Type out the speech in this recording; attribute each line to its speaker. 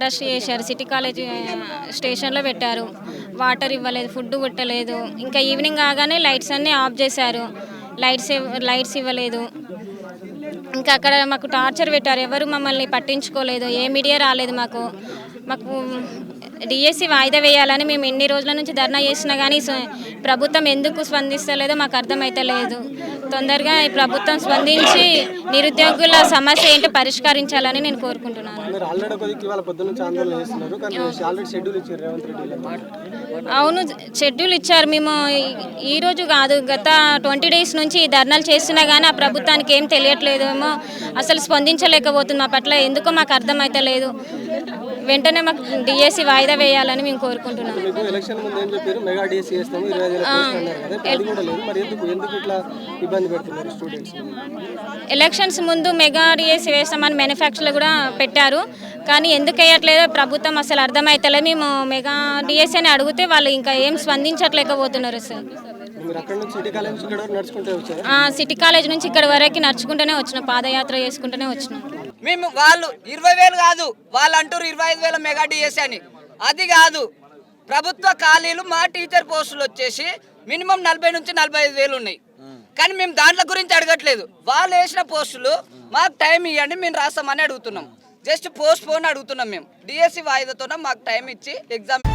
Speaker 1: Arrest చేశారు. City college స్టేషన్లో పెట్టారు. వాటర్ ఇవ్వలేదు, ఫుడ్ పెట్టలేదు. ఇంకా ఈవినింగ్ కాగానే లైట్స్ అన్నీ ఆఫ్ చేశారు. లైట్స్ ఇవ్వలేదు. ఇంకా అక్కడ మాకు టార్చర్ పెట్టారు. ఎవరు మమ్మల్ని పట్టించుకోలేదు. ఏ మీడియా రాలేదు. మాకు డిఎస్సి వాయిదా వేయాలని మేము ఎన్ని రోజుల నుంచి ధర్నా చేసినా కానీ ప్రభుత్వం ఎందుకు స్పందిస్తలేదో మాకు అర్థమైతలేదు. తొందరగా ఈ ప్రభుత్వం స్పందించి నిరుద్యోగుల సమస్య ఏంటో పరిష్కరించాలని నేను కోరుకుంటున్నాను. అవును, షెడ్యూల్ ఇచ్చారు. మేము ఈరోజు కాదు, గత 20 days నుంచి ధర్నాలు చేస్తున్నా కానీ ఆ ప్రభుత్వానికి ఏం తెలియట్లేదు. ఏమో అసలు స్పందించలేకపోతుంది మా పట్ల. ఎందుకో మాకు అర్థమైతలేదు. వెంటనే మాకు డిఎస్సి వాయిదా వేయాలని మేము కోరుకుంటున్నాం. ఎలక్షన్స్ ముందు మెగా డిఎస్సి వేస్తామని మ్యానుఫ్యాక్చర్లు కూడా పెట్టారు. కానీ ఎందుకు వేయట్లేదో ప్రభుత్వం అసలు అర్థమైతలేదు. మేము మెగా డిఎస్సి అని అడిగితే వాళ్ళు ఇంకా ఏం స్పందించట్లేకపోతున్నారు సార్. సిటీ కాలేజ్ నుంచి ఇక్కడ వరకు నడుచుకుంటూనే వచ్చినాం, పాదయాత్ర చేసుకుంటూనే వచ్చినాం.
Speaker 2: మేము వాళ్ళు 20,000 కాదు, వాళ్ళు అంటారు 25,000 మెగా డిఎస్సి అని. అది కాదు, ప్రభుత్వ ఖాళీలు మా టీచర్ పోస్టులు వచ్చేసి మినిమం 40 నుంచి 45,000 ఉన్నాయి. కానీ మేము దాంట్లో గురించి అడగట్లేదు. వాళ్ళు వేసిన పోస్టులు మాకు టైం ఇవ్వండి, మేము రాస్తామని అడుగుతున్నాం. జస్ట్ పోస్ట్ పోన్ అడుగుతున్నాం. మేము డిఎస్సి వాయిదాతో మాకు టైం ఇచ్చి ఎగ్జామ్